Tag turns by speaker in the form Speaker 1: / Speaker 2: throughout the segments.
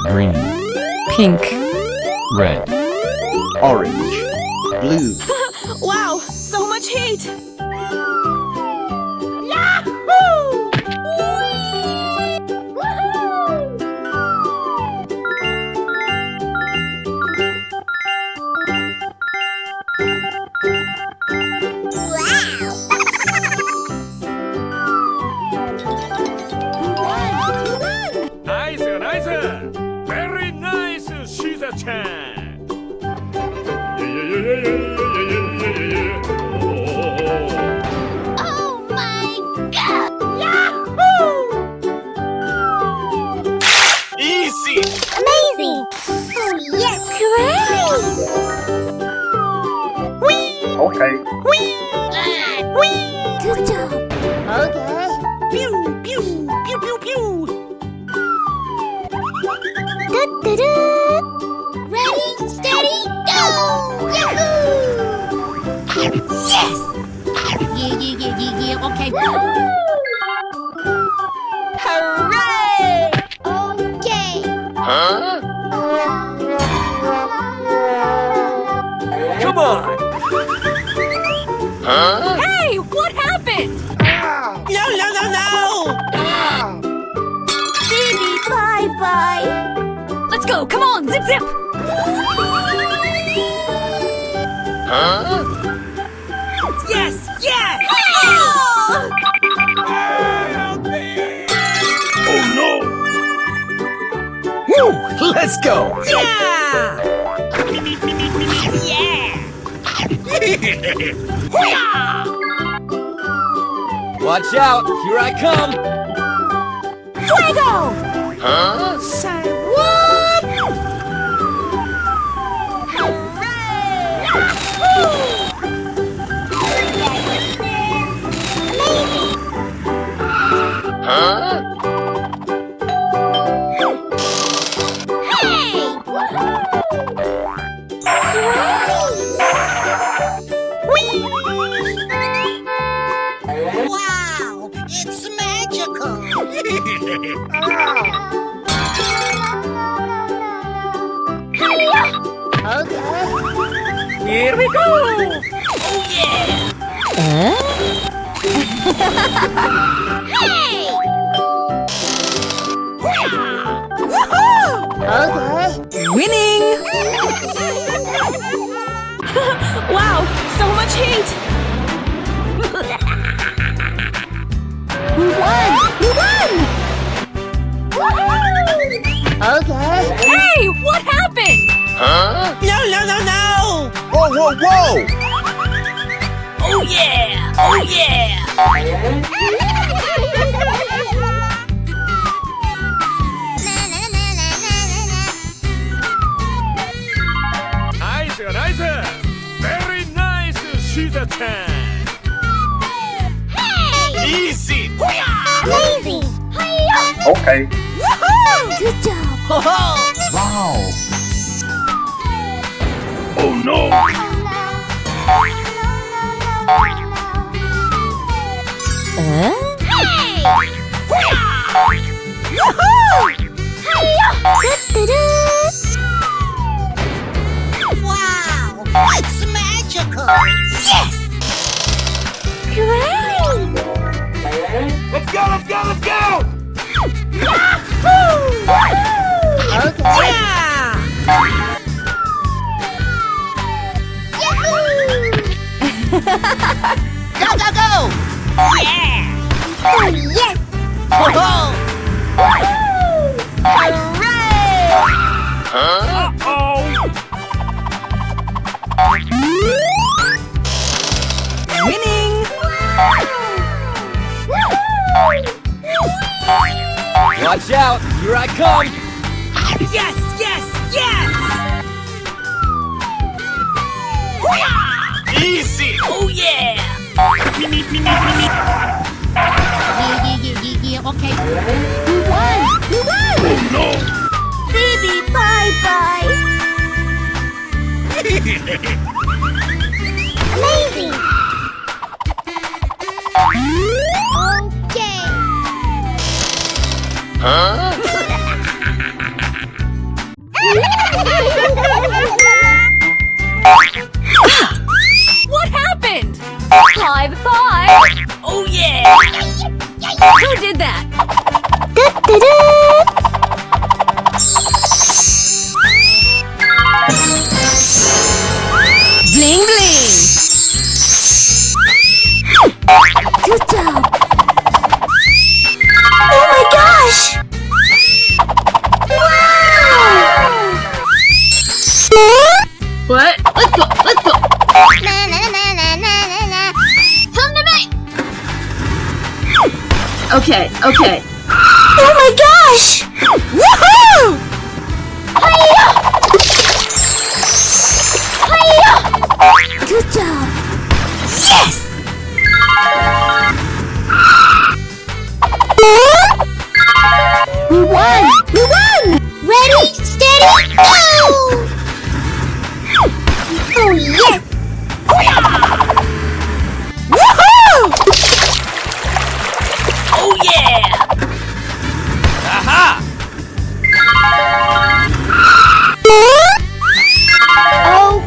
Speaker 1: green,
Speaker 2: pink,
Speaker 1: red,
Speaker 3: orange, blue.
Speaker 2: Wow, so much heat!
Speaker 4: Nice, nice. Very nice, Shiza-chan.
Speaker 5: Oh my god!
Speaker 4: Easy.
Speaker 5: Amazing! Oh yes! Great!
Speaker 3: Okay.
Speaker 5: Good job! Okay.
Speaker 2: Pew, pew, pew, pew, pew!
Speaker 5: Do-do-do. Ready, steady, go! Yahoo! Yes! Yeah, okay.
Speaker 2: Hooray!
Speaker 5: Okay.
Speaker 4: Come on.
Speaker 2: Hey, what happened?
Speaker 6: No!
Speaker 5: Baby, bye-bye.
Speaker 2: Let's go, come on, zip zip! Yes, yes!
Speaker 4: Oh no.
Speaker 3: Woo! Let's go!
Speaker 2: Yeah!
Speaker 1: Watch out, here I come!
Speaker 5: Fuego!
Speaker 2: Say
Speaker 5: What?
Speaker 6: Wow! It's magical!
Speaker 2: Here we go! Winning! Wow, so much heat!
Speaker 5: We won! Okay.
Speaker 2: Hey, what happened?
Speaker 6: No!
Speaker 3: Whoa, whoa, whoa!
Speaker 2: Oh yeah! Oh yeah!
Speaker 4: Nice, nice. Very nice, Shiza-chan. Easy.
Speaker 5: Amazing! Hiya!
Speaker 3: Okay.
Speaker 5: Good job!
Speaker 3: Wow!
Speaker 4: Oh no.
Speaker 6: Wow! It's magical!
Speaker 5: Yes! Great!
Speaker 4: Let's go.
Speaker 5: Okay.
Speaker 6: Go!
Speaker 5: Oh, yes!
Speaker 4: Uh-oh.
Speaker 2: Winning!
Speaker 1: Watch out, here I come!
Speaker 2: Yes, yes, yes!
Speaker 4: Easy.
Speaker 2: Oh yeah!
Speaker 5: Okay. We won!
Speaker 4: Oh no.
Speaker 5: Baby, bye-bye! Amazing! Okay.
Speaker 2: What happened?
Speaker 5: High five!
Speaker 2: Oh yeah!
Speaker 5: Who did that?
Speaker 2: Bling bling!
Speaker 5: Good job! Oh my gosh! Wow!
Speaker 2: What? Let's go! Let's go!
Speaker 5: Come to me!
Speaker 2: Okay, okay.
Speaker 5: Oh my gosh! Woohoo! Hiya! Hiya! Good job! Yes! We won! We won! Ready, steady, go! Oh yes! Woohoo!
Speaker 2: Oh yeah!
Speaker 1: Aha!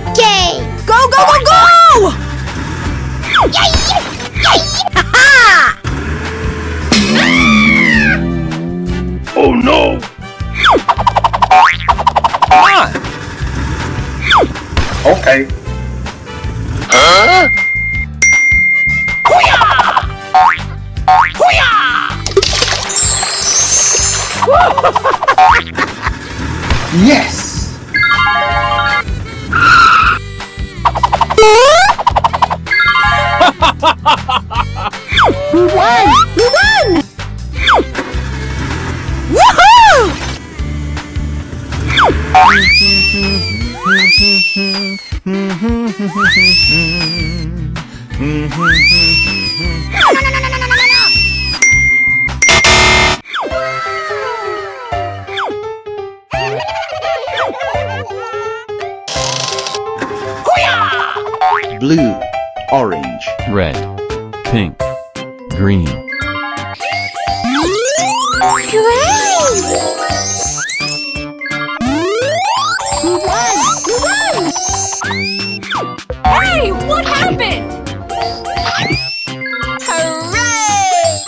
Speaker 5: Okay!
Speaker 2: Go, go, go, go!
Speaker 5: Yay! Yay!
Speaker 4: Oh no!
Speaker 1: Come on!
Speaker 3: Okay.
Speaker 4: Huh?
Speaker 3: Yes!
Speaker 5: We won! We won! Woohoo!
Speaker 3: Blue, orange,
Speaker 1: Red, pink, green.
Speaker 5: Great! We won! We won!
Speaker 2: Hey, what happened?
Speaker 6: Hooray!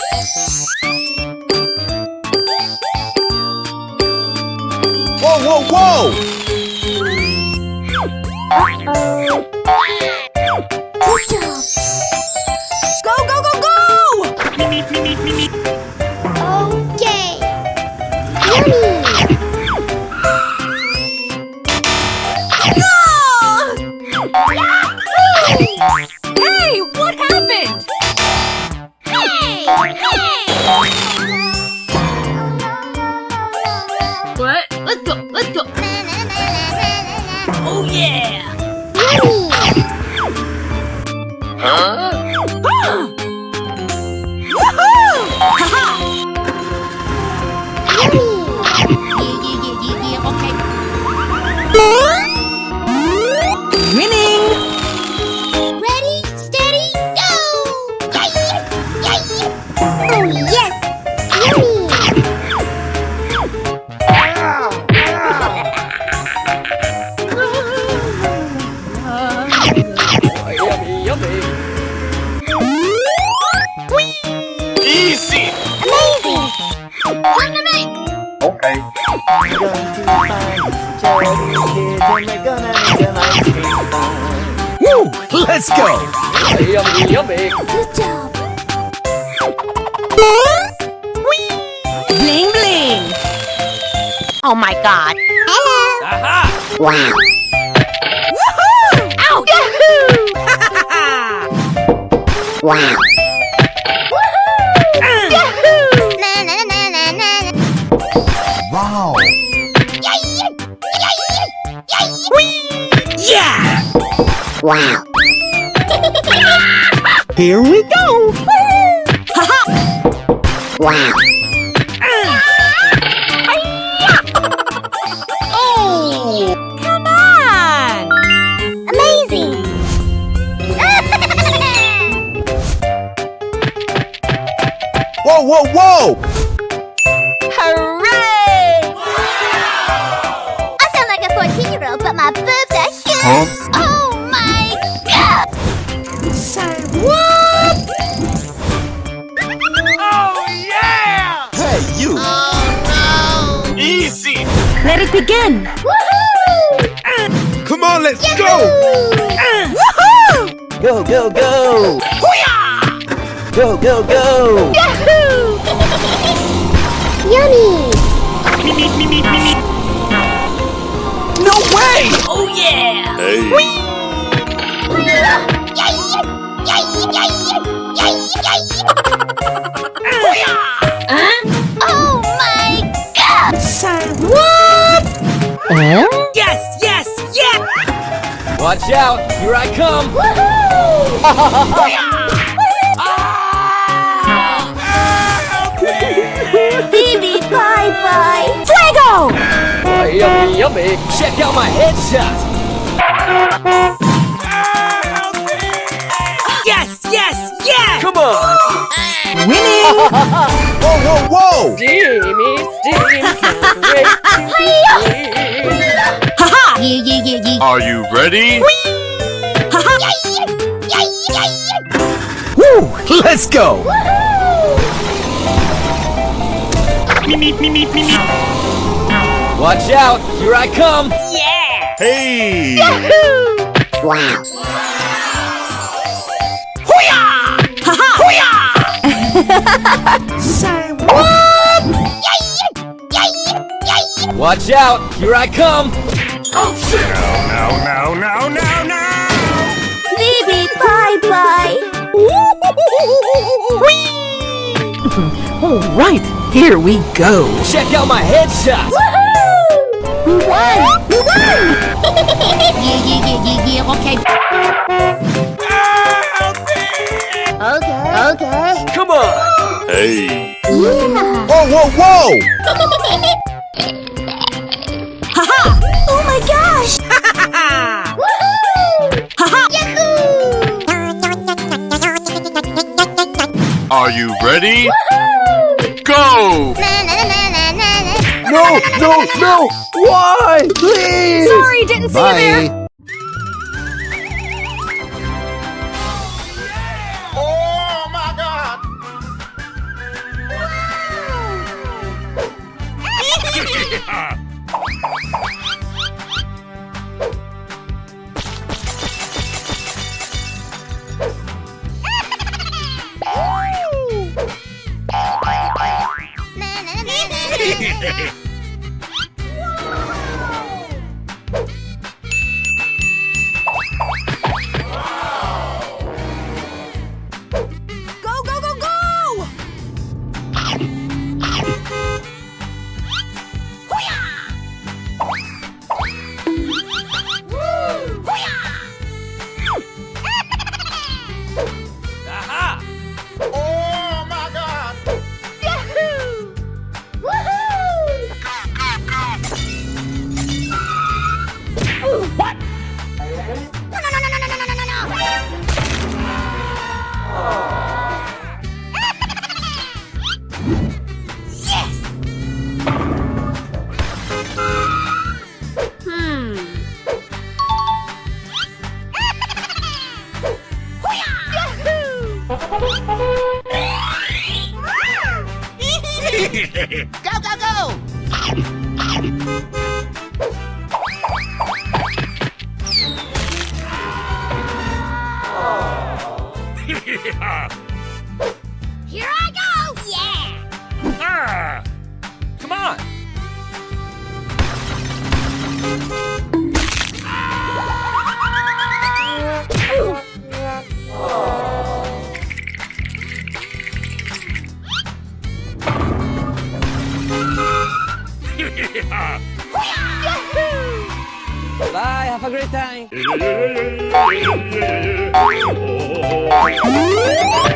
Speaker 3: Whoa, whoa, whoa!
Speaker 5: Good job!
Speaker 2: Go, go, go, go!
Speaker 5: Okay! Yummy!
Speaker 2: Hey, what happened?
Speaker 5: Hey!
Speaker 2: What? Let's go, let's go! Oh yeah!
Speaker 5: Yummy!
Speaker 4: Huh?
Speaker 2: Winning!
Speaker 5: Ready, steady, go! Yay! Yay! Oh yes!
Speaker 1: Yummy, yummy.
Speaker 4: Easy!
Speaker 5: Amazing! Come to me!
Speaker 3: Okay.
Speaker 1: Woo!
Speaker 3: Let's go!
Speaker 1: Yummy, yummy.
Speaker 5: Good job!
Speaker 2: Bling bling!
Speaker 6: Oh my god.
Speaker 5: Hello!
Speaker 1: Aha!
Speaker 6: Wow.
Speaker 2: Ouch!
Speaker 6: Wow.
Speaker 5: Na na na na na.
Speaker 3: Wow!
Speaker 2: Yeah!
Speaker 6: Wow.
Speaker 3: Here we go!
Speaker 6: Wow.
Speaker 2: Oh! Come on!
Speaker 5: Amazing!
Speaker 3: Whoa, whoa, whoa!
Speaker 2: Hooray!
Speaker 5: I sound like a 14-year-old, but my boobs are huge!
Speaker 3: Huh?
Speaker 5: Oh!
Speaker 2: Let it begin!
Speaker 3: Come on, let's go!
Speaker 7: Go, go, go! Go, go, go!
Speaker 5: Yummy!
Speaker 3: No way!
Speaker 2: Oh yeah!
Speaker 5: Oh my god!
Speaker 2: Yes, yes, yes!
Speaker 1: Watch out! Here I come!
Speaker 5: Baby, bye-bye! Fuego!
Speaker 1: Oh, yummy, yummy! Check out my headshot!
Speaker 2: Yes, yes, yes!
Speaker 1: Come on!
Speaker 2: Winning!
Speaker 3: Whoa, whoa, whoa!
Speaker 1: Steamy, steam, can't wait to
Speaker 2: Haha!
Speaker 4: Are you ready?
Speaker 3: Woo! Let's go!
Speaker 1: Watch out! Here I come!
Speaker 2: Yeah!
Speaker 4: Hey!
Speaker 6: Wow.
Speaker 1: Watch out! Here I come!
Speaker 4: Now.
Speaker 5: Baby, bye-bye!
Speaker 7: All right, here we go.
Speaker 1: Check out my headshot!
Speaker 5: We won! We won!
Speaker 2: Yeah, okay.
Speaker 5: Okay.
Speaker 1: Come on!
Speaker 4: Hey!
Speaker 5: Yeah!
Speaker 3: Whoa, whoa, whoa!
Speaker 2: Haha!
Speaker 5: Oh my gosh!
Speaker 2: Haha!
Speaker 4: Are you ready? Go!
Speaker 3: No, no, no! Why? Please!
Speaker 2: Sorry, didn't see you there!
Speaker 3: Bye!
Speaker 4: Oh my God!
Speaker 2: Go, go, go, go!
Speaker 1: Aha!
Speaker 4: Oh my God!
Speaker 6: Go, go, go!
Speaker 5: Here I go! Yeah!
Speaker 1: Ah! Come on! Bye, have a great time!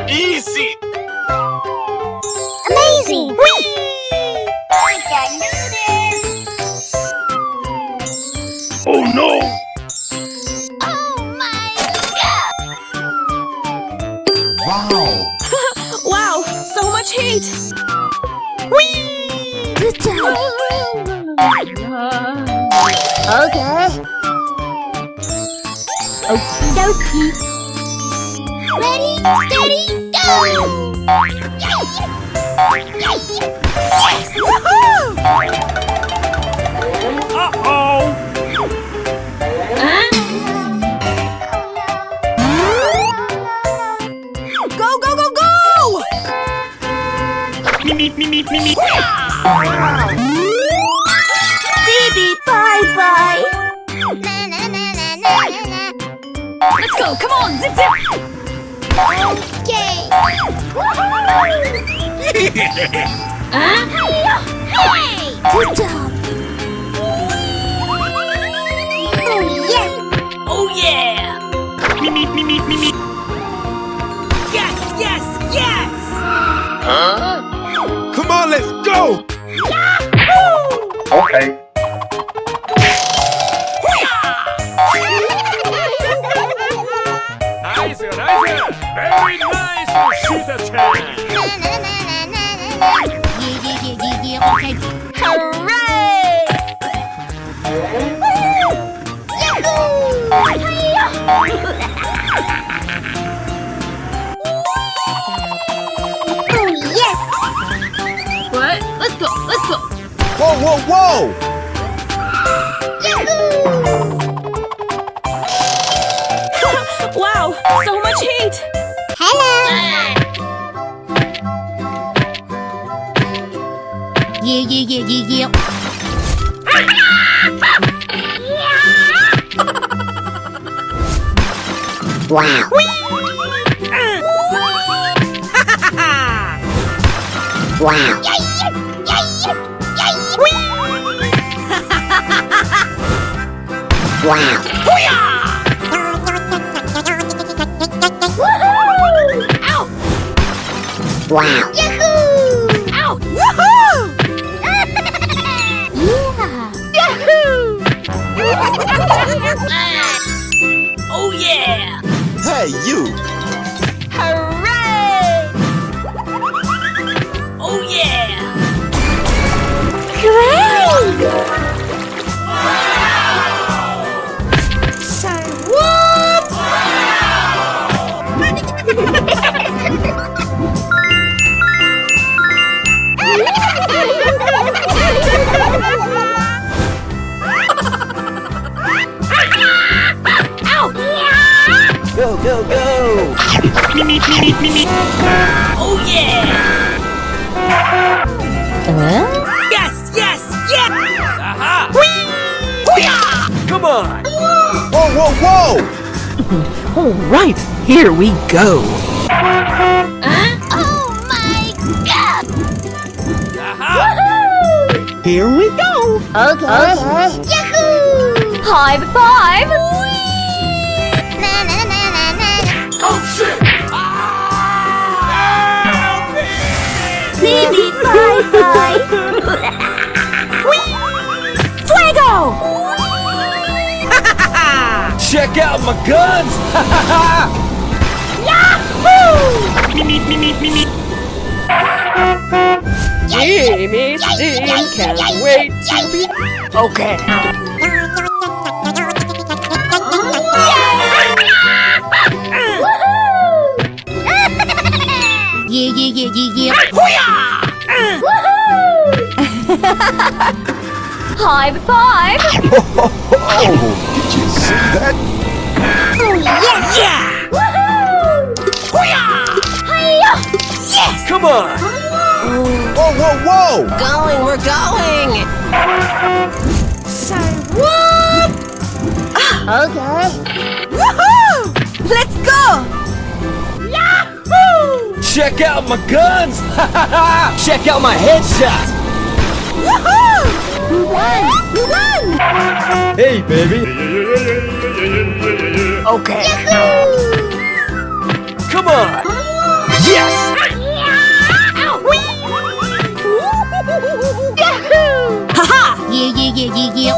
Speaker 4: Easy!
Speaker 5: Amazing! I can do this!
Speaker 4: Oh no!
Speaker 5: Oh my god!
Speaker 3: Wow!
Speaker 2: Wow, so much heat!
Speaker 5: Good job! Okay. Okie dokie. Ready, steady, go! Yes!
Speaker 2: go! Come on, zip zip!
Speaker 5: Okay.
Speaker 2: Hey!
Speaker 5: Good job. Oh, yes.
Speaker 2: Oh yeah! Yes, yes, yes!
Speaker 3: Come on, let's go!
Speaker 4: Okay.
Speaker 1: Nice, nice. Very nice, Shita-chan.
Speaker 6: Okay.
Speaker 2: Hooray!
Speaker 5: Oh, yes.
Speaker 2: What? Let's go, let's go!
Speaker 3: Whoa, whoa, whoa!
Speaker 2: Wow, so much heat!
Speaker 5: Hello.
Speaker 6: Yeah.
Speaker 5: Wow. Wow. Wow. Wow.
Speaker 2: Yahoo! Out! Woohoo! Oh yeah!
Speaker 3: Hey, you!
Speaker 2: Hooray! Oh yeah! Say what?
Speaker 7: Go, go, go!
Speaker 2: Oh yeah! Yes, yes, yes!
Speaker 1: Aha! Come on!
Speaker 3: Whoa, whoa, whoa!
Speaker 7: All right, here we go.
Speaker 5: Oh my God.
Speaker 1: Aha!
Speaker 7: Here we go.
Speaker 5: Okay. Yahoo!
Speaker 2: High five!
Speaker 5: Na na na na na.
Speaker 1: Oh shit!
Speaker 5: Baby, bye bye.
Speaker 2: Fuego!
Speaker 1: Check out my guns! Jimmy Steam can't wait to be. Okay.
Speaker 6: Yeah.
Speaker 2: High five!
Speaker 3: Oh, did you see that?
Speaker 5: Oh yes.
Speaker 2: Yeah!
Speaker 5: Yes.
Speaker 1: Come on!
Speaker 3: Whoa, whoa, whoa!
Speaker 6: Going, we're going.
Speaker 2: Say what?
Speaker 5: Okay.
Speaker 2: Woohoo! Let's go!
Speaker 1: Check out my guns! Check out my headshot!
Speaker 2: Woohoo!
Speaker 5: We won. We won.
Speaker 1: Hey, baby!
Speaker 2: Okay.
Speaker 1: Come on! Yes!
Speaker 2: Haha!
Speaker 6: Yeah.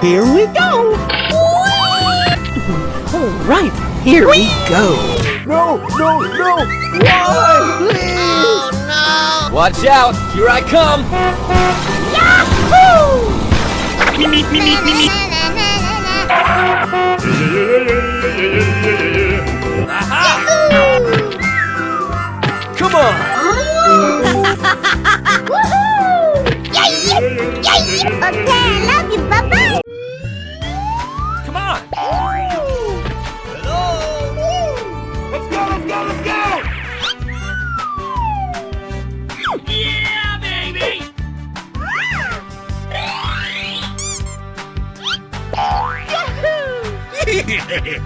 Speaker 7: Here we go. All right, here we go.
Speaker 3: No, no, no! Why? Please!
Speaker 1: Watch out! Here I come! Come on!
Speaker 5: Okay, I love you. Bye bye.
Speaker 1: Come on!
Speaker 4: Let's go!
Speaker 1: Yeah, baby!
Speaker 4: Yeah, baby!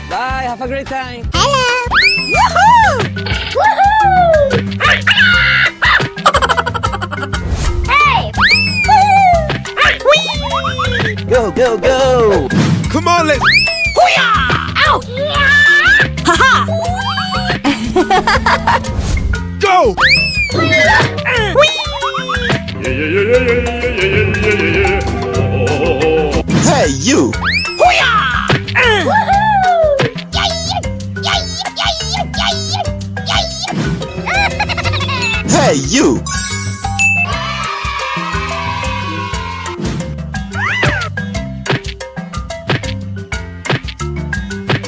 Speaker 1: Bye, have a great time.
Speaker 2: Woohoo!
Speaker 5: Hey!
Speaker 3: Go, go, go! Come on, let's
Speaker 2: Haha!
Speaker 3: go! Hey, you! Hey, you!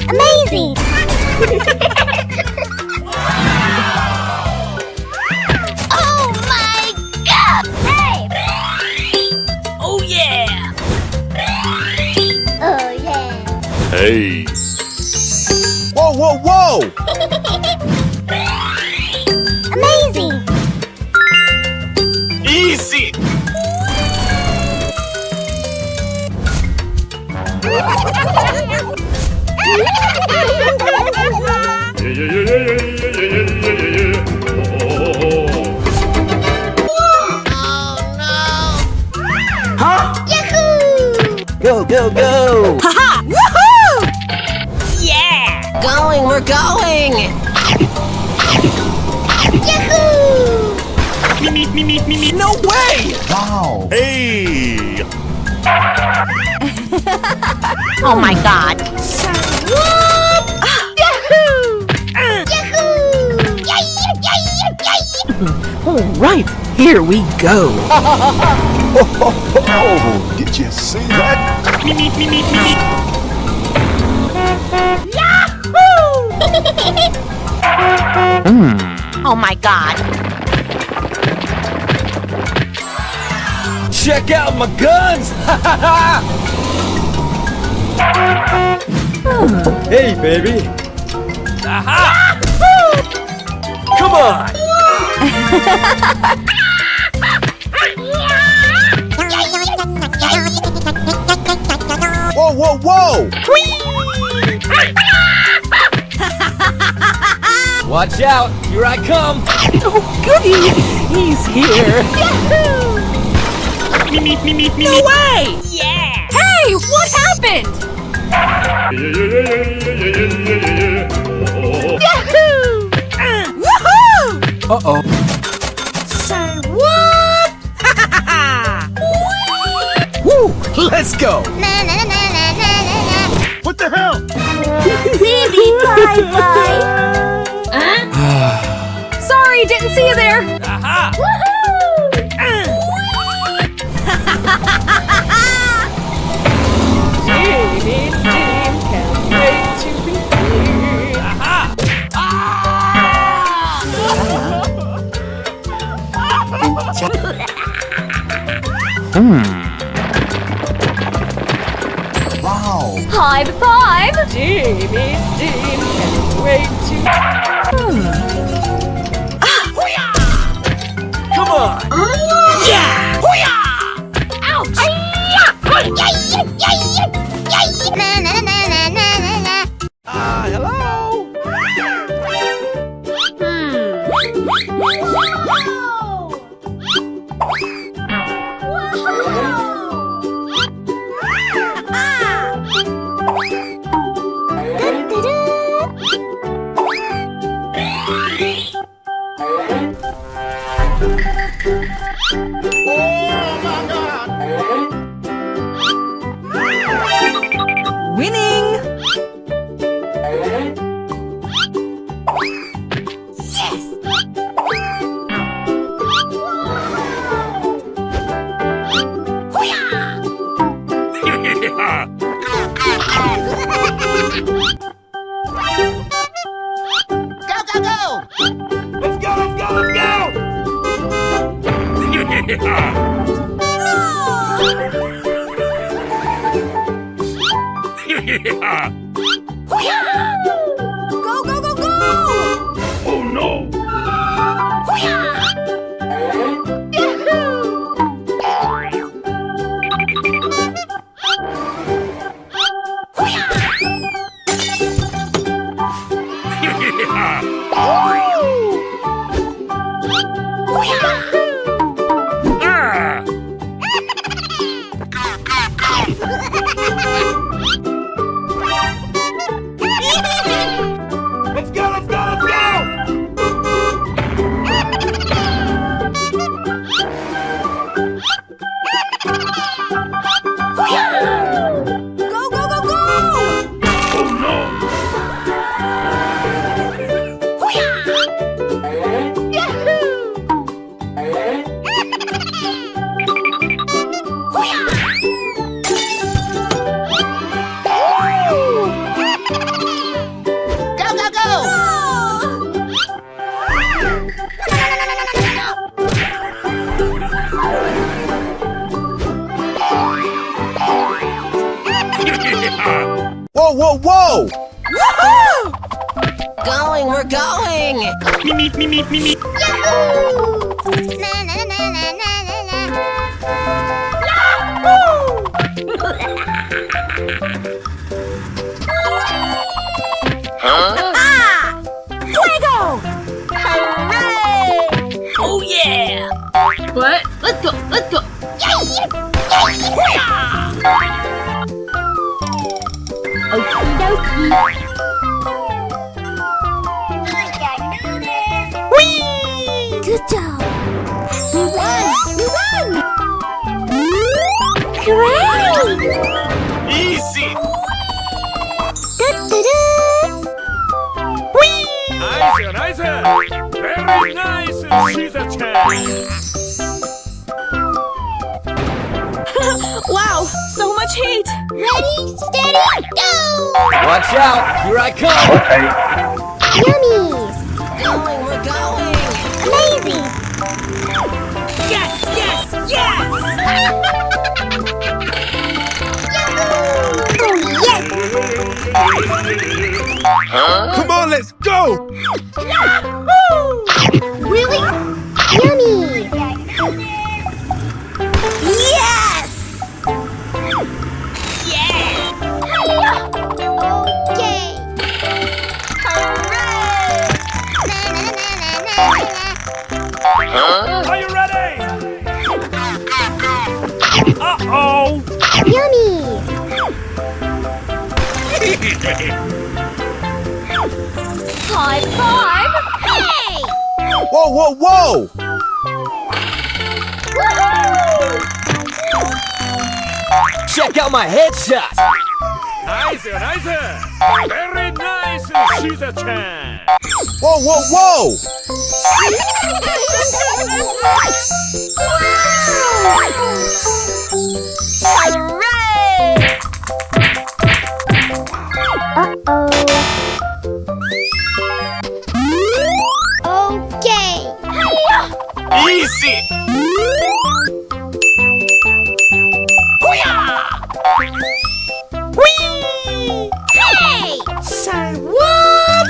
Speaker 5: Amazing! Oh my god! Hey!
Speaker 6: Oh yeah!
Speaker 5: Oh yeah!
Speaker 4: Hey!
Speaker 3: Whoa, whoa, whoa!
Speaker 5: Amazing!
Speaker 4: Easy!
Speaker 5: Yahoo!
Speaker 3: Go, go, go!
Speaker 2: Haha! Woohoo!
Speaker 6: Yeah! Going, we're going!
Speaker 5: Yahoo!
Speaker 1: No way!
Speaker 3: Wow!
Speaker 4: Hey!
Speaker 6: Oh my god!
Speaker 2: Yahoo!
Speaker 5: Yahoo! Yay!
Speaker 7: All right, here we go.
Speaker 3: Oh, did you see that?
Speaker 6: Oh my god!
Speaker 1: Check out my guns! Hey, baby! Aha! Come on!
Speaker 3: Whoa, whoa, whoa!
Speaker 1: Watch out! Here I come!
Speaker 7: Oh, goody! He's here.
Speaker 2: No way!
Speaker 6: Yeah!
Speaker 2: Hey, what happened? Yahoo! Woohoo!
Speaker 1: Uh-oh.
Speaker 5: Bye-bye.
Speaker 2: Sorry, didn't see you there.
Speaker 1: Aha!
Speaker 7: Jamie's team can't wait to be here.
Speaker 1: Aha!
Speaker 2: High five.
Speaker 7: Jamie's team can't wait to.
Speaker 1: Come on!
Speaker 5: Na na na na na na na.
Speaker 3: Hello.
Speaker 7: Winning!
Speaker 1: Let's go, let's go, let's
Speaker 2: Go, go, go, go.
Speaker 4: Oh no! Ah!
Speaker 1: Let's go, let's go, let's go!
Speaker 2: Go, go, go, go.
Speaker 4: Oh no!
Speaker 3: Whoa, whoa, whoa!
Speaker 6: Going, we're going.
Speaker 4: Me, me, me, me, me, me.
Speaker 5: Na na na na na na na.
Speaker 2: Fuego.
Speaker 6: Oh yeah.
Speaker 2: What? Let's go, let's go. Okie dokie.
Speaker 5: Good job. We won. We won. Great.
Speaker 4: Easy!
Speaker 1: Nice, nice! Very nice, Caesar Chan!
Speaker 2: Wow, so much heat.
Speaker 5: Ready, steady, go.
Speaker 1: Watch out! Here I come!
Speaker 5: Yummy.
Speaker 6: Going, we're going.
Speaker 5: Amazing.
Speaker 2: Yes, yes, yes.
Speaker 5: Oh yes.
Speaker 3: Come on, let's go!
Speaker 5: Really? Yummy. Yes. Okay. Hooray! Na na na na na na.
Speaker 1: Are you ready? Uh-oh!
Speaker 5: Yummy.
Speaker 2: High five.
Speaker 5: Hey!
Speaker 3: Whoa, whoa, whoa!
Speaker 1: Check out my headshot!
Speaker 4: Nice, nice! Very nice, She's a chance.
Speaker 3: Whoa, whoa, whoa!
Speaker 5: Okay.
Speaker 4: Easy.
Speaker 5: Hey!
Speaker 7: Say what?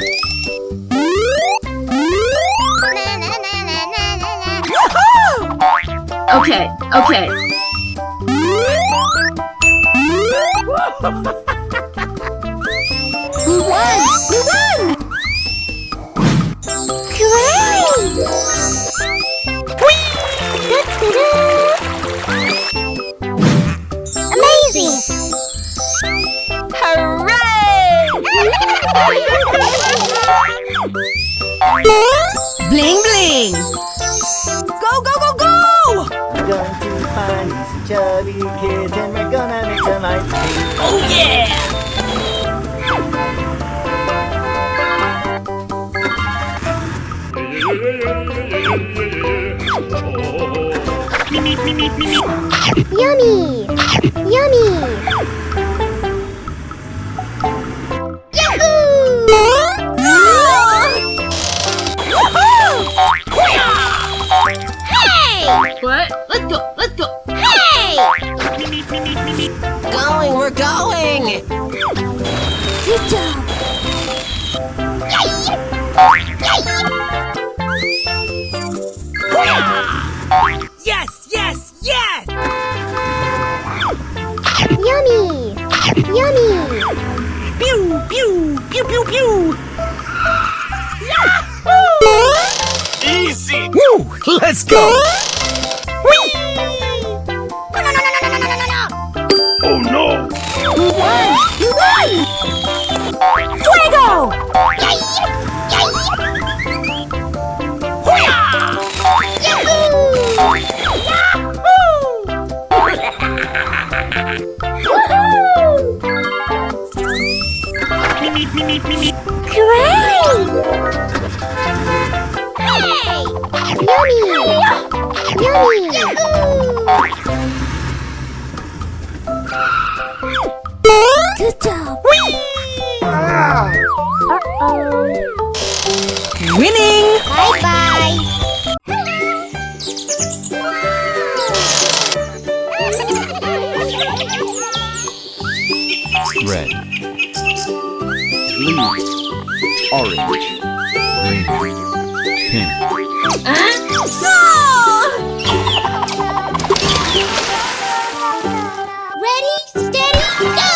Speaker 5: Na na na na na na na.
Speaker 2: Okay, okay.
Speaker 5: We won! We won! Great! Amazing!
Speaker 2: Bling bling.
Speaker 7: Go, go, go, go!
Speaker 8: We're going to find some chubby kids and we're gonna make some ice cream.
Speaker 6: Oh yeah!
Speaker 5: Yummy! Yummy! Hey!
Speaker 2: What? Let's go, let's go.
Speaker 5: Hey!
Speaker 6: Going, we're going!
Speaker 5: Good job!
Speaker 6: Yes, yes, yes!
Speaker 5: Yummy! Yummy!
Speaker 6: Pew, pew, pew, pew, pew!
Speaker 4: Easy.
Speaker 3: Woo! Let's go!
Speaker 4: Oh no.
Speaker 5: Fuego! Great! Hey! Yummy! Yummy! Good job!
Speaker 2: Winning.
Speaker 5: Bye-bye!
Speaker 3: Red, blue, orange, green, pink.
Speaker 5: Ready, steady, go!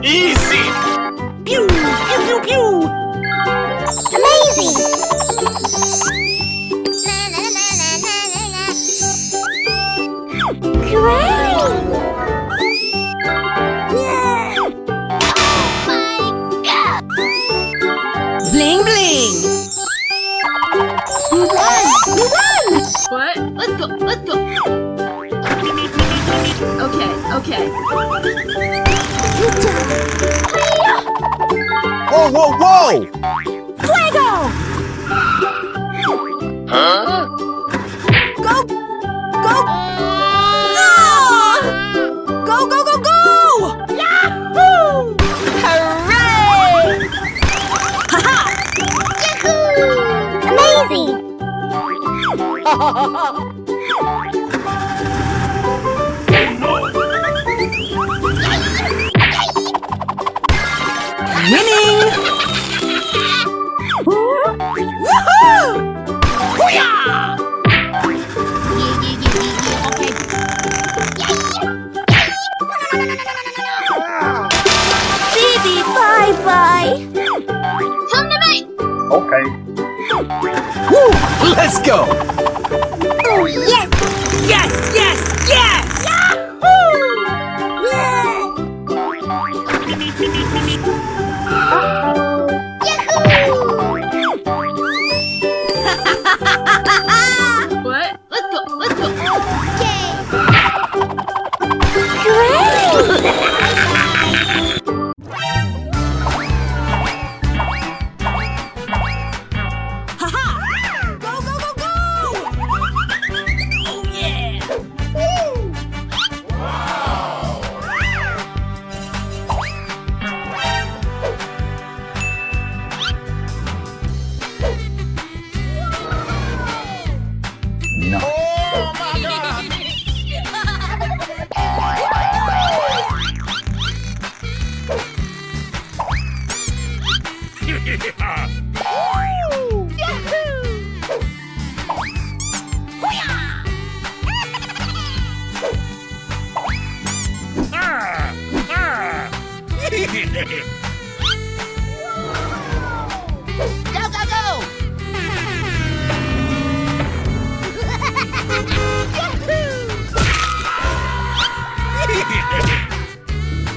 Speaker 4: Easy.
Speaker 6: Pew, pew, pew, pew!
Speaker 5: Amazing! Great!
Speaker 2: Bling bling.
Speaker 5: We won! We won!
Speaker 2: What? Let's go, let's go. Okay, okay.
Speaker 5: Good job!
Speaker 3: Whoa, whoa, whoa!
Speaker 5: Fuego!
Speaker 7: Go, go! Go, go, go, go!
Speaker 5: Yahoo! Amazing!
Speaker 2: Winning.
Speaker 5: Baby, bye-bye! Come to me!
Speaker 4: Okay.
Speaker 3: Woo! Let's go!
Speaker 5: Oh, yes!
Speaker 6: Yes, yes, yes!
Speaker 2: What? Let's go, let's go.
Speaker 5: Great! Go, go, go!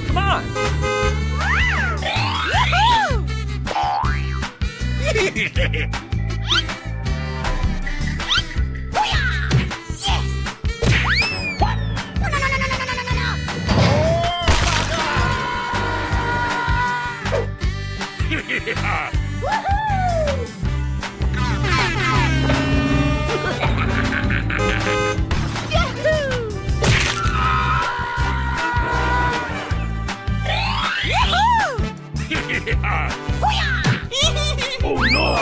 Speaker 1: Come on!
Speaker 4: Oh no!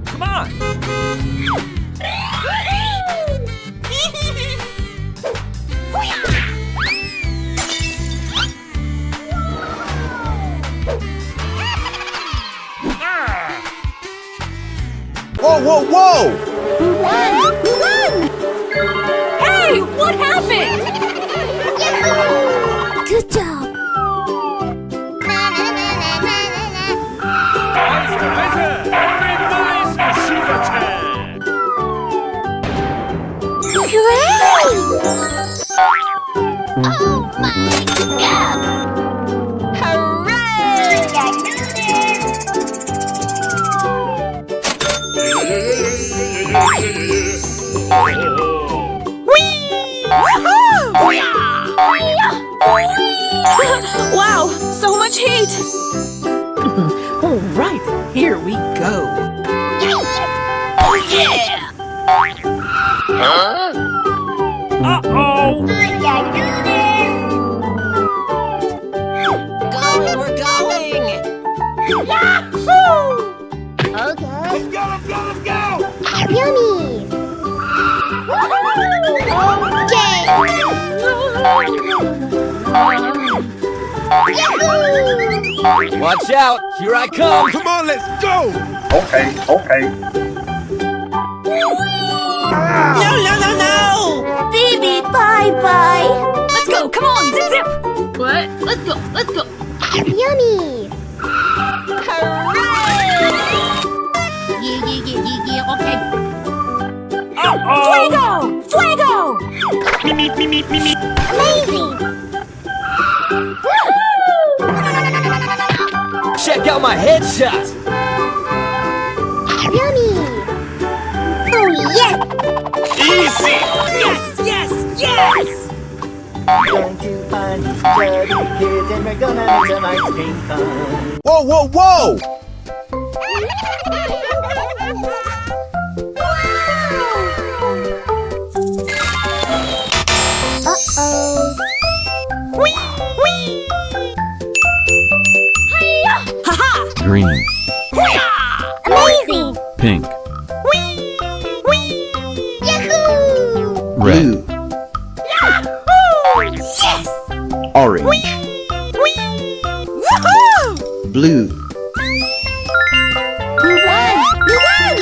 Speaker 1: Come on!
Speaker 3: Whoa, whoa, whoa!
Speaker 5: Who won? Who won?
Speaker 7: Hey, what happened?
Speaker 5: Yahoo! Good job. Na, na, na, na, na, na, na. Great! Oh my God! Hooray! I knew this!
Speaker 7: Wow, so much heat!
Speaker 6: All right, here we go.
Speaker 5: Oh yeah!
Speaker 1: Uh-oh!
Speaker 5: I do this!
Speaker 6: Going, we're going.
Speaker 5: Yahoo! Okay.
Speaker 4: Let's go, let's go, let's go!
Speaker 5: Yummy! Okay! Yahoo!
Speaker 1: Watch out! Here I come!
Speaker 3: Come on, let's go!
Speaker 4: Okay, okay.
Speaker 6: No, no, no, no!
Speaker 5: Baby, bye-bye!
Speaker 7: Let's go, come on, zip zip!
Speaker 2: What? Let's go. Let's go.
Speaker 5: Yummy!
Speaker 6: Yeah, okay.
Speaker 7: Fuego! Fuego!
Speaker 5: Amazing!
Speaker 1: Check out my headshot!
Speaker 5: Yummy! Oh yes!
Speaker 4: Easy!
Speaker 6: Yes, yes, yes!
Speaker 8: Going to find these chubby kids and we're gonna make some ice cream fun.
Speaker 3: Whoa, whoa, whoa!
Speaker 5: Uh-oh.
Speaker 7: Haha!
Speaker 9: Green,
Speaker 5: Amazing!
Speaker 9: pink,
Speaker 5: Yahoo!
Speaker 9: red,
Speaker 5: Yes!
Speaker 3: Orange, blue,
Speaker 5: We won! We won!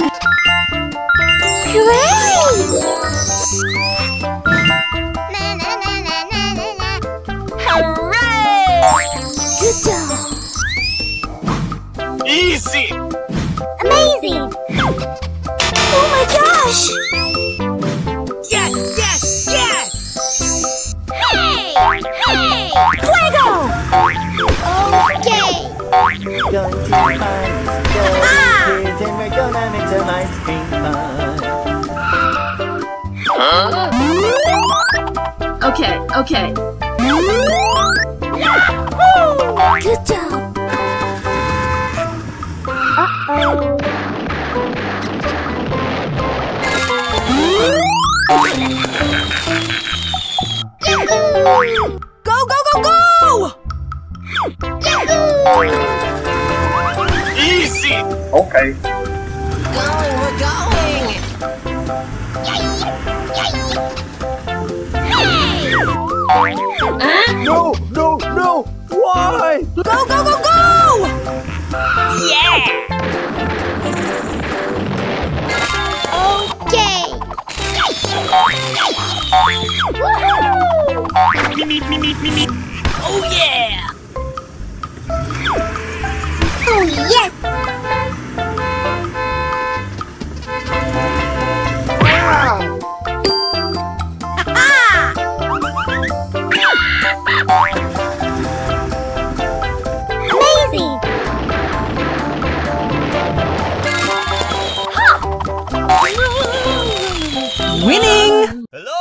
Speaker 5: Great! Na, na, na, na, na, na, na. Hooray! Good job!
Speaker 4: Easy!
Speaker 5: Amazing! Oh my gosh!
Speaker 6: Yes, yes, yes!
Speaker 5: Hey! Hey!
Speaker 7: Fuego!
Speaker 5: Okay!
Speaker 8: Going to find these chubby kids and we're gonna make some ice cream fun.
Speaker 2: Okay. Okay.
Speaker 5: Good job! Uh-oh! Yahoo!
Speaker 7: Go, go, go, go!
Speaker 5: Yahoo!
Speaker 4: Easy! Okay.
Speaker 6: Going, we're going!
Speaker 5: Hey!
Speaker 3: No, no, no! Why?
Speaker 6: Go, go, go, go! Yeah!
Speaker 5: Okay.
Speaker 6: Oh yeah!
Speaker 5: Oh yes. Amazing.
Speaker 6: Winning!
Speaker 3: Hello?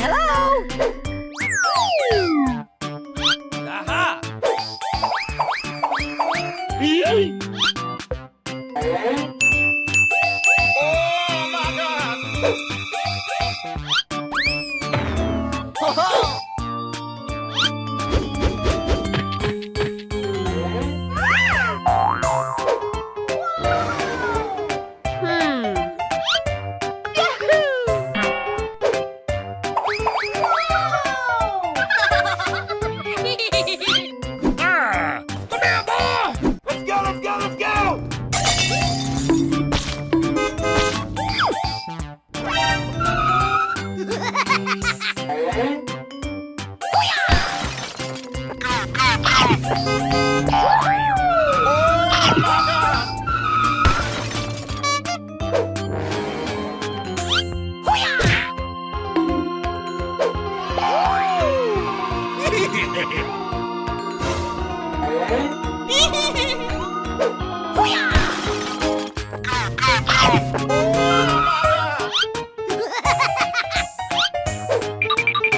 Speaker 6: Hello?
Speaker 3: Aha! Oh my God! Ah! Come here, boy! Let's go, let's go, let's go!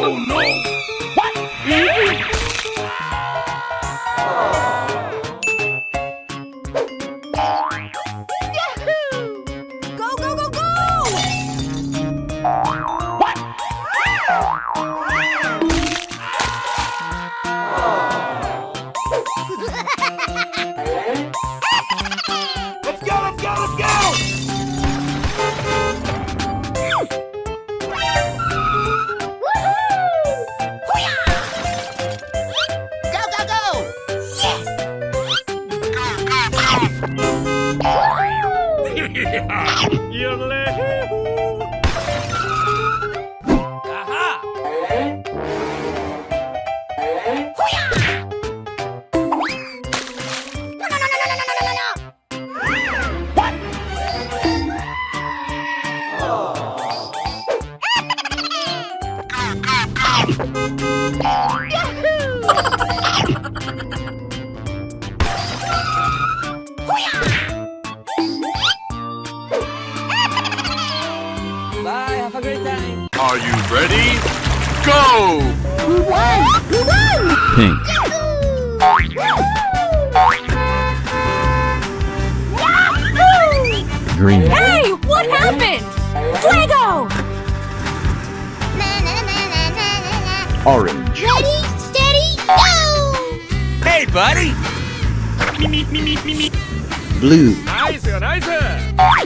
Speaker 3: Oh no!
Speaker 6: Go, go, go, go!
Speaker 3: Let's go, let's go, let's go!
Speaker 5: Go, go, go. Yes.
Speaker 3: Aha!
Speaker 1: Bye, have a great time.
Speaker 4: Are you ready? Go!
Speaker 5: We won. We won.
Speaker 1: Pink. Green.
Speaker 6: Hey, what happened? Fuego!
Speaker 5: Na, na, na, na, na, na, na.
Speaker 1: Orange.
Speaker 5: Ready, steady, go.
Speaker 3: Hey, buddy!
Speaker 1: Blue.
Speaker 3: Nice, nice!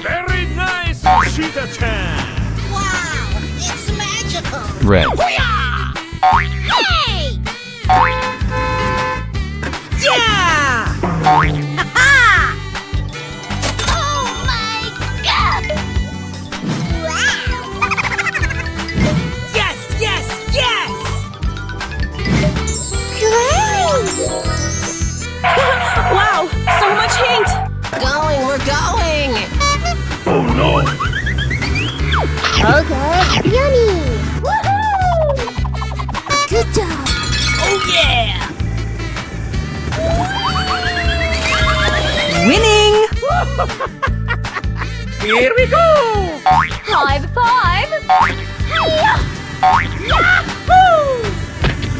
Speaker 3: Very nice, Cheetah-chan!
Speaker 6: Wow, it's magical!
Speaker 1: Red.
Speaker 5: Hey.
Speaker 6: Yeah!
Speaker 5: Ha-ha. Oh my God. Wow.
Speaker 6: Yes, yes, yes!
Speaker 5: Great.
Speaker 6: Wow, so much heat!
Speaker 7: Going, we're going!
Speaker 3: Oh no!
Speaker 5: Okay. Yummy. Woohoo. Good job.
Speaker 6: Oh yeah! Winning!
Speaker 3: Here we go!
Speaker 2: High five!
Speaker 5: Hiya. Yahoo.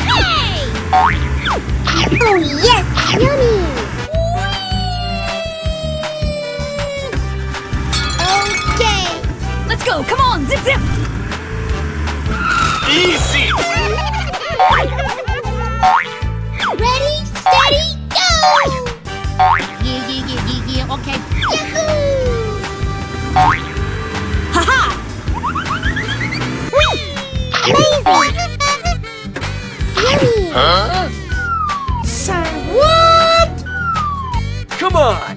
Speaker 5: Hey. Oh yes. Yummy. Okay.
Speaker 2: Let's go! Come on! Zip zip!
Speaker 3: Easy!
Speaker 5: Ready, steady, go! okay.
Speaker 6: Haha!
Speaker 5: Amazing!
Speaker 4: Huh?
Speaker 6: Say what?
Speaker 1: Come on!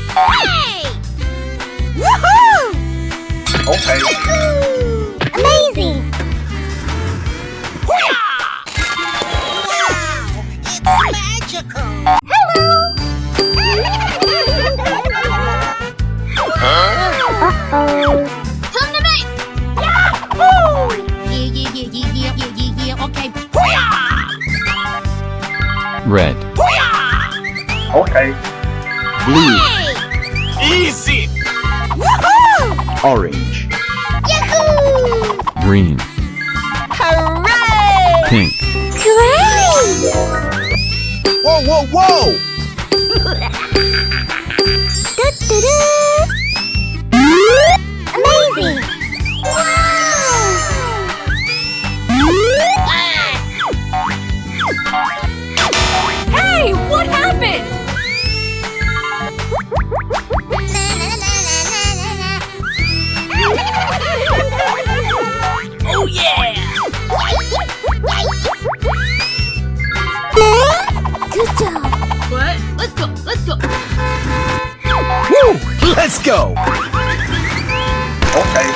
Speaker 5: Hey!
Speaker 6: Woohoo!
Speaker 4: Okay.
Speaker 5: Amazing!
Speaker 6: Wow! It's magical!
Speaker 5: Hello!
Speaker 4: Huh?
Speaker 5: Come to me! Yahoo! Yeah, okay.
Speaker 9: Red,
Speaker 4: Okay.
Speaker 9: blue,
Speaker 5: Hey!
Speaker 1: Easy!
Speaker 6: Woohoo!
Speaker 9: orange,
Speaker 5: Yahoo!
Speaker 9: green,
Speaker 6: Hooray!
Speaker 9: pink,
Speaker 5: Great!
Speaker 1: Whoa, whoa, whoa!
Speaker 5: Amazing!
Speaker 2: Hey, what happened?
Speaker 6: Oh yeah!
Speaker 5: Good job!
Speaker 2: What? Let's go, let's go.
Speaker 1: Woo! Let's go!
Speaker 4: Okay.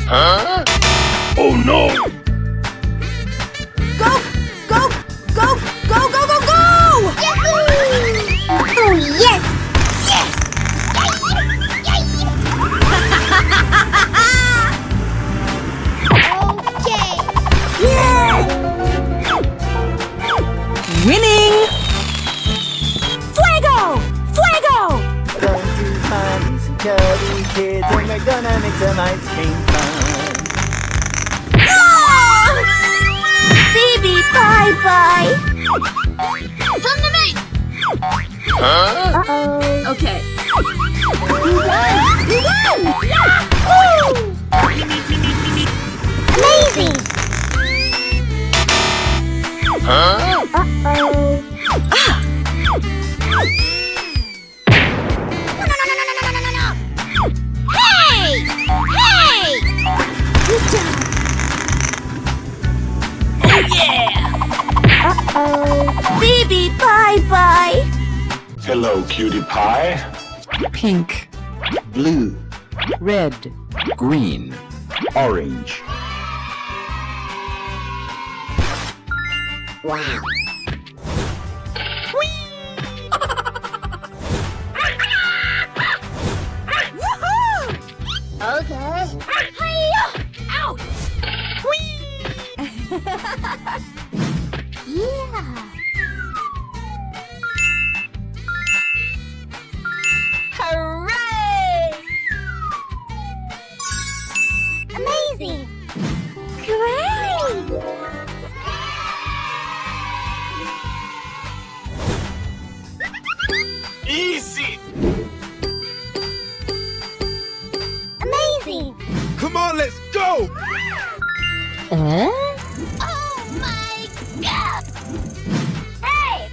Speaker 4: Huh?
Speaker 3: Oh no!
Speaker 6: Go! Go! Go! Go! Go! Go! Go!
Speaker 5: Yahoo! Oh yes! Yes! Okay!
Speaker 6: Winning! Fuego! Fuego!
Speaker 8: Going to find me some chubby kids and we're gonna make some ice cream fun.
Speaker 5: Baby, bye-bye! Come to me!
Speaker 4: Huh?
Speaker 5: Uh-oh.
Speaker 2: Okay.
Speaker 5: You won! Yahoo! Amazing!
Speaker 4: Huh?
Speaker 5: Uh-oh. No. Hey! Hey! Good job!
Speaker 6: Oh yeah!
Speaker 5: Uh-oh. Baby, bye-bye!
Speaker 3: Hello, cutie pie.
Speaker 9: pink, blue,
Speaker 6: Red.
Speaker 9: green, orange,
Speaker 5: Wow. Okay. Hi-ya! Ouch! Yeah.
Speaker 6: Hooray!
Speaker 5: Amazing! Great!
Speaker 1: Easy!
Speaker 5: Amazing!
Speaker 3: Come on, let's go!
Speaker 5: Oh my god! Hey!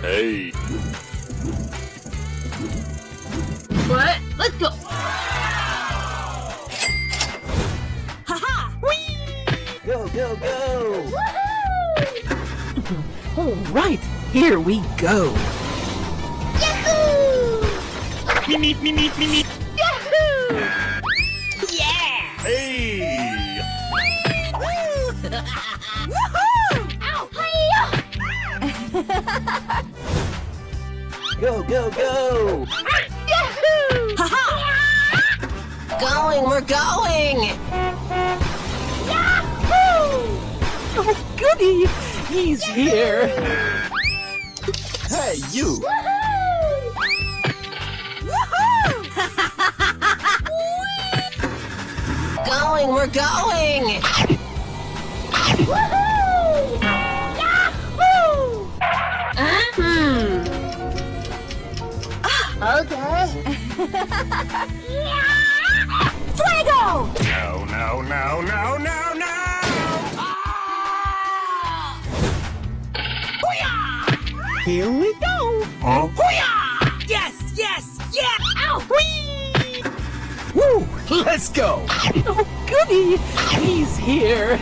Speaker 4: Hey.
Speaker 2: What? Let's go.
Speaker 6: Haha!
Speaker 8: Go, go, go!
Speaker 6: All right, here we go.
Speaker 5: Yahoo!
Speaker 6: Yahoo! Yeah!
Speaker 3: Hey!
Speaker 6: Woohoo!
Speaker 5: Ow! Hi-ya!
Speaker 8: Go, go, go!
Speaker 6: Yahoo! Haha!
Speaker 7: Going, we're going!
Speaker 6: Oh, goody! He's here.
Speaker 1: Hey, you!
Speaker 6: Woohoo!
Speaker 7: Going, we're going!
Speaker 5: Okay.
Speaker 6: Fuego!
Speaker 3: No!
Speaker 6: Here we go.
Speaker 3: Huh?
Speaker 6: Yes!
Speaker 1: let's go!
Speaker 7: Oh, goody! He's here.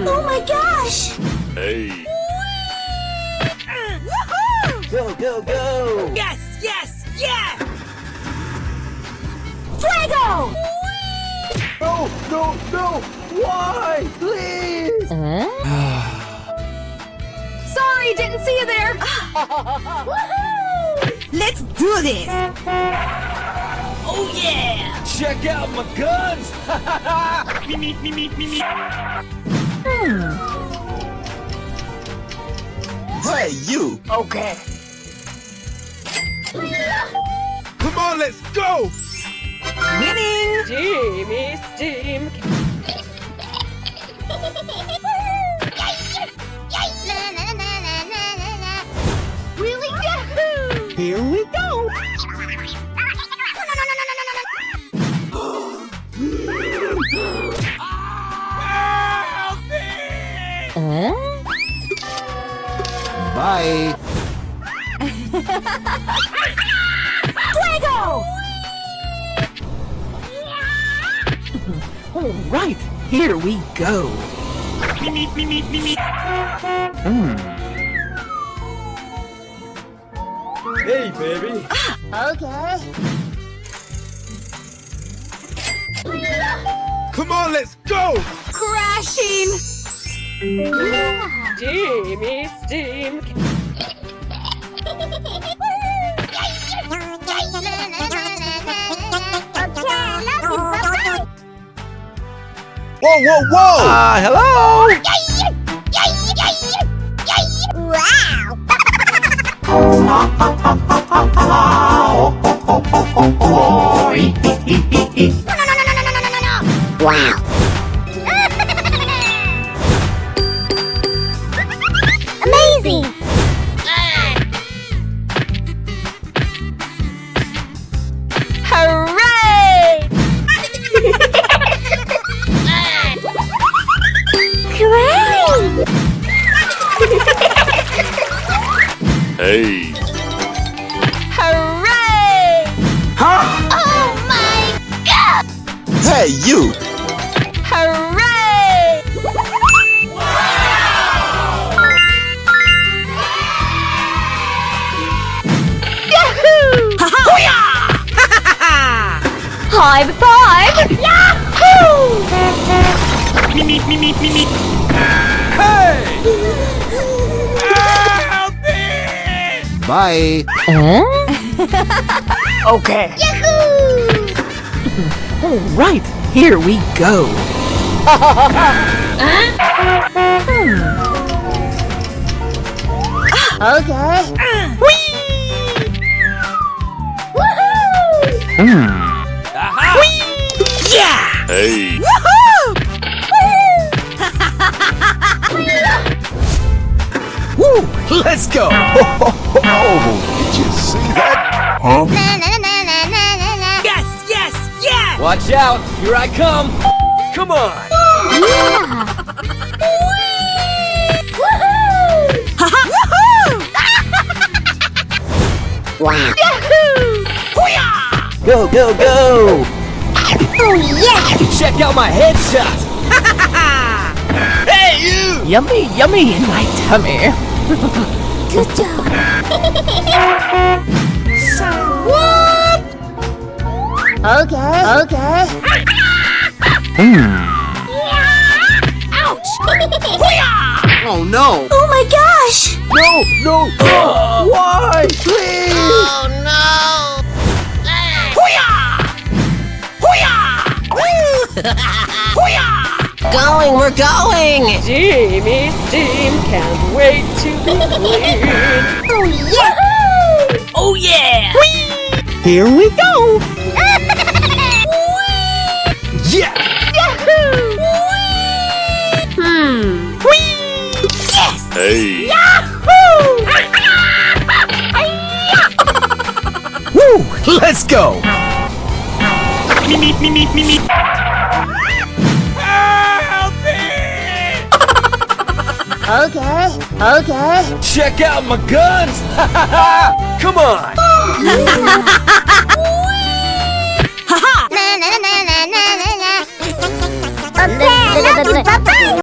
Speaker 5: Oh my gosh!
Speaker 4: Hey.
Speaker 8: Go, go, go!
Speaker 6: Yes, yes, yeah!
Speaker 5: Fuego!
Speaker 8: No, no, no! Why? Please!
Speaker 2: Sorry, didn't see you there.
Speaker 6: Let's do this! Oh yeah!
Speaker 1: Check out my guns!
Speaker 8: Hey, you!
Speaker 6: Okay.
Speaker 3: Come on, let's go!
Speaker 6: Winning!
Speaker 7: Steamy steam.
Speaker 5: Really? Yahoo!
Speaker 6: Here we go!
Speaker 8: Bye!
Speaker 5: Fuego!
Speaker 6: All right, here we go.
Speaker 1: Hey, baby!
Speaker 5: Okay.
Speaker 3: Come on, let's go!
Speaker 2: Crashing.
Speaker 7: Steamy steam.
Speaker 3: Whoa, whoa, whoa!
Speaker 1: Hello!
Speaker 5: Wow! Amazing!
Speaker 2: Hooray!
Speaker 5: Great!
Speaker 4: Hey.
Speaker 2: Hooray!
Speaker 5: Oh my god!
Speaker 8: Hey, you!
Speaker 2: Hooray! Yahoo! High five! Yahoo!
Speaker 8: Bye!
Speaker 6: Okay.
Speaker 5: Yahoo!
Speaker 6: All right, here we go.
Speaker 5: Okay.
Speaker 6: Yeah!
Speaker 4: Hey.
Speaker 1: Woo! Let's go!
Speaker 3: Did you see that?
Speaker 5: Na na na na na na na.
Speaker 6: Yes, yes, yeah!
Speaker 1: Watch out! Here I come! Come on!
Speaker 5: Wow!
Speaker 8: Go, go, go!
Speaker 5: Oh yeah!
Speaker 1: Check out my headshot! Hey, you!
Speaker 6: Yummy, yummy in my tummy.
Speaker 5: Good job!
Speaker 6: What?
Speaker 5: Okay. Okay. Ouch!
Speaker 8: Oh no!
Speaker 5: Oh my gosh!
Speaker 8: No, no! Why? Please!
Speaker 5: Oh no!
Speaker 6: Going, we're going!
Speaker 7: Steamy steam. Can't wait to be clean.
Speaker 5: Oh yeah!
Speaker 6: Oh yeah!
Speaker 8: Here we go!
Speaker 1: Yeah!
Speaker 4: Hey.
Speaker 1: Woo! Let's go!
Speaker 5: Okay. Okay.
Speaker 1: Check out my guns! Come on!
Speaker 5: Happy birthday